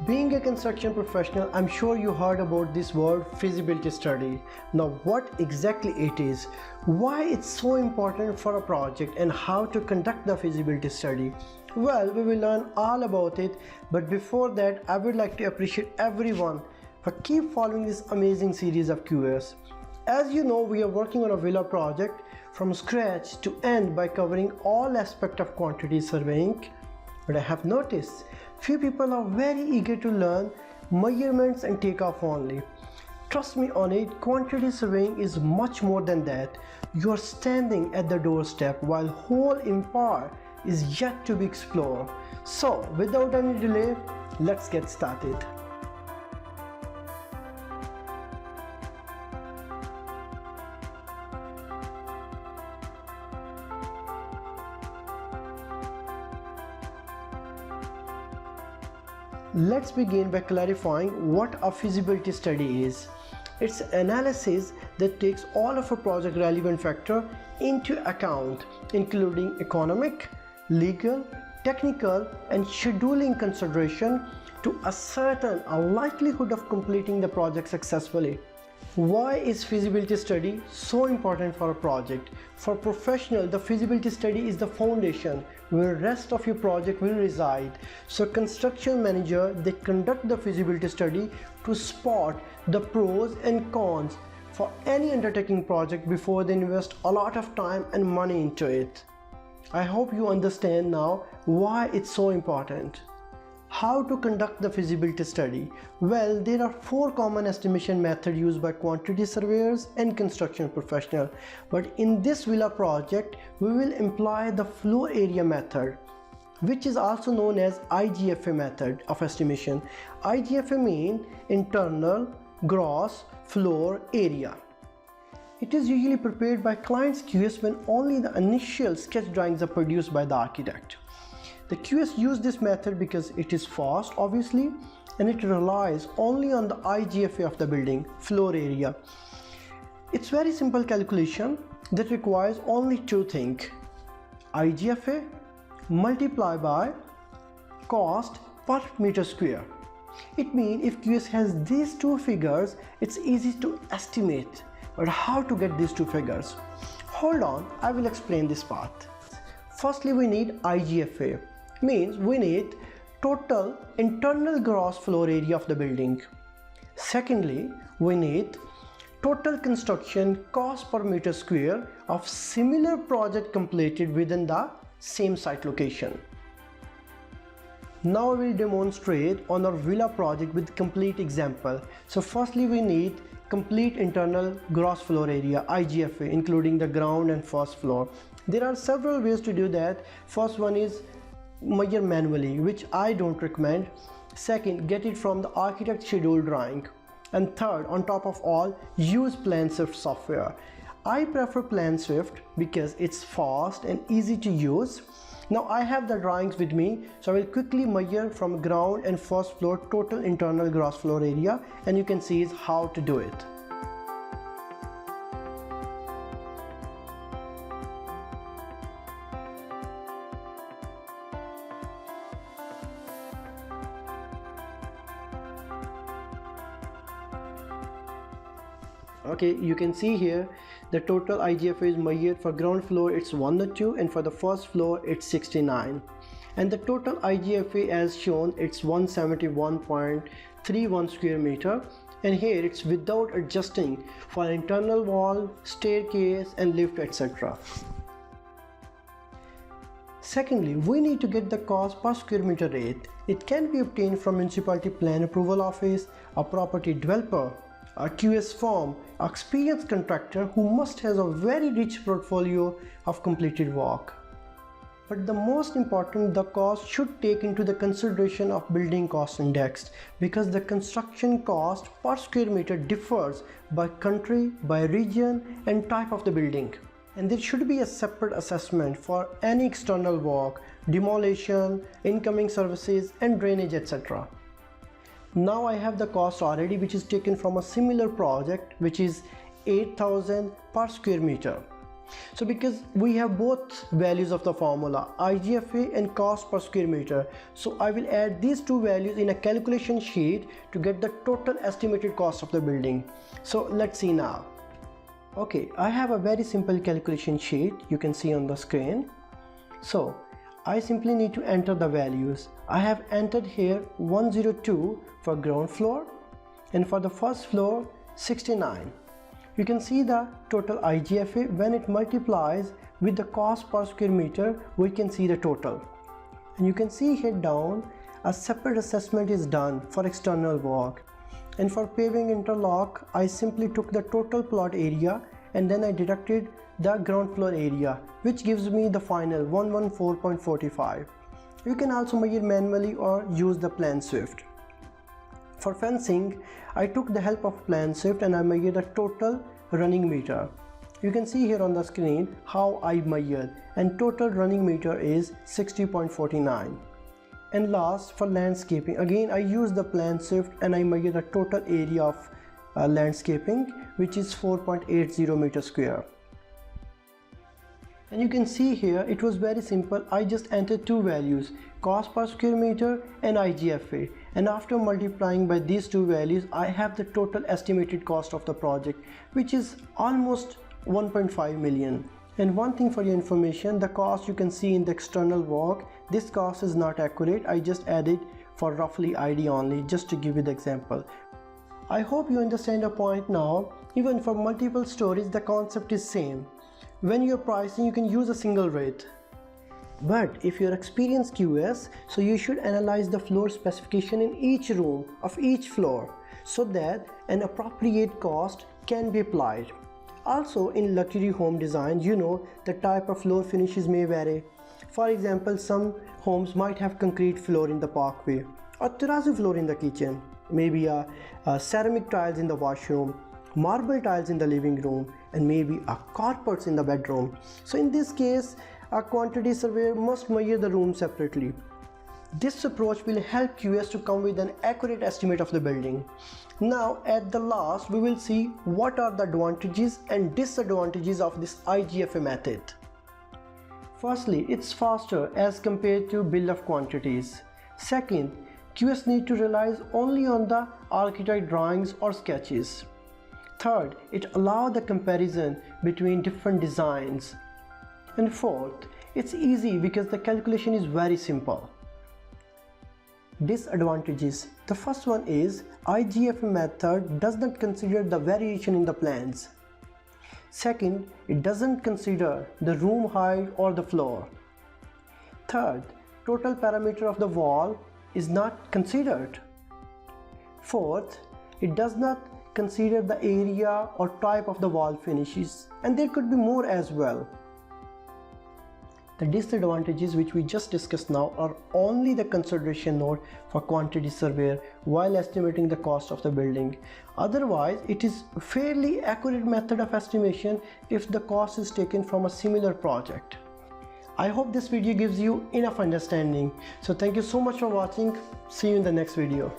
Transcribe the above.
Being a construction professional, I'm sure you heard about this word feasibility study. Now what exactly it is, why it's so important for a project, and how to conduct the feasibility study. Well, we will learn all about it, but before that I would like to appreciate everyone for keep following this amazing series of QS. As you know, we are working on a villa project from scratch to end by covering all aspects of quantity surveying. But I have noticed few people are very eager to learn measurements and takeoff only. Trust me on it, quantity surveying is much more than that. You are standing at the doorstep while whole empire is yet to be explored. So without any delay, let's get started. Let's begin by clarifying what a feasibility study is. It's analysis that takes all of a project relevant factor into account, including economic, legal, technical, and scheduling consideration to ascertain a likelihood of completing the project successfully. Why is feasibility study so important for a project? For professional, the feasibility study is the foundation where rest of your project will reside. So construction manager, they conduct the feasibility study to spot the pros and cons for any undertaking project before they invest a lot of time and money into it. I hope you understand now why it's so important. How to conduct the feasibility study? Well, there are 4 common estimation methods used by quantity surveyors and construction professionals. But in this villa project, we will employ the floor area method, which is also known as IGFA method of estimation. IGFA means internal gross floor area. It is usually prepared by client's QS when only the initial sketch drawings are produced by the architect. The QS use this method because it is fast, obviously, and it relies only on the IGFA of the building, floor area. It's very simple calculation that requires only 2 things. IGFA multiplied by cost per meter square. It means if QS has these 2 figures, it's easy to estimate. But how to get these 2 figures? Hold on, I will explain this part. Firstly, we need IGFA. Means we need total internal gross floor area of the building. Secondly, we need total construction cost per meter square of similar project completed within the same site location. Now we will demonstrate on our villa project with complete example. So firstly, we need complete internal gross floor area, IGFA, including the ground and first floor. There are several ways to do that. First one is measure manually, which I don't recommend. Second, get it from the architect schedule drawing. And third, on top of all, use PlanSwift software. I prefer PlanSwift because it's fast and easy to use. Now I have the drawings with me, so I will quickly measure from ground and first floor total internal gross floor area, and you can see how to do it. Okay, you can see here the total IGFA is measured. For ground floor it's 102, and for the first floor it's 69, and the total IGFA as shown it's 171.31 square meter, and here it's without adjusting for internal wall, staircase and lift, etc. Secondly, we need to get the cost per square meter rate. It can be obtained from municipality plan approval office, a property developer, a QS firm, an experienced contractor who must have a very rich portfolio of completed work. But the most important, the cost should take into the consideration of building cost index, because the construction cost per square meter differs by country, by region and type of the building. And there should be a separate assessment for any external work, demolition, incoming services and drainage, etc. Now I have the cost already, which is taken from a similar project, which is 8,000 per square meter. So because we have both values of the formula, IGFA and cost per square meter, so I will add these two values in a calculation sheet to get the total estimated cost of the building. So let's see now. Okay, I have a very simple calculation sheet you can see on the screen. So I simply need to enter the values. I have entered here 102 for ground floor and for the first floor 69. You can see the total IGFA. When it multiplies with the cost per square meter, we can see the total. And you can see here down a separate assessment is done for external work. And for paving interlock, I simply took the total plot area and then I deducted the ground floor area, which gives me the final 114.45. You can also measure manually or use the PlanSwift. For fencing, I took the help of PlanSwift and I measured the total running meter. You can see here on the screen how I measured, and total running meter is 60.49. And last, for landscaping, again I used the PlanSwift and I measured the total area of landscaping, which is 4.80 meters square. And you can see here it was very simple. I just entered two values, cost per square meter and IGFA, and after multiplying by these two values I have the total estimated cost of the project, which is almost 1.5 million. And one thing for your information, the cost you can see in the external work, this cost is not accurate. I just added for roughly idea only, just to give you the example. I hope you understand the point now. Even for multiple stories the concept is same. When you're pricing, you can use a single rate. But if you're experienced QS, so you should analyze the floor specification in each room of each floor so that an appropriate cost can be applied. Also in luxury home design, you know, the type of floor finishes may vary. For example, some homes might have concrete floor in the parkway or terrazzo floor in the kitchen, maybe a ceramic tiles in the washroom, marble tiles in the living room, and maybe a carpets in the bedroom. So in this case, a quantity surveyor must measure the room separately. This approach will help QS to come with an accurate estimate of the building. Now at the last, we will see what are the advantages and disadvantages of this IGFA method. Firstly, it's faster as compared to bill of quantities. Second, QS need to rely only on the architect drawings or sketches. Third, it allows the comparison between different designs. And fourth, it's easy because the calculation is very simple. Disadvantages. The first one is IGFA method does not consider the variation in the plans. Second, it doesn't consider the room height or the floor. Third, total parameter of the wall is not considered. Fourth, it does not consider the area or type of the wall finishes, and there could be more as well. The disadvantages which we just discussed now are only the consideration note for quantity surveyor while estimating the cost of the building. Otherwise, it is a fairly accurate method of estimation if the cost is taken from a similar project. I hope this video gives you enough understanding. So thank you so much for watching. See you in the next video.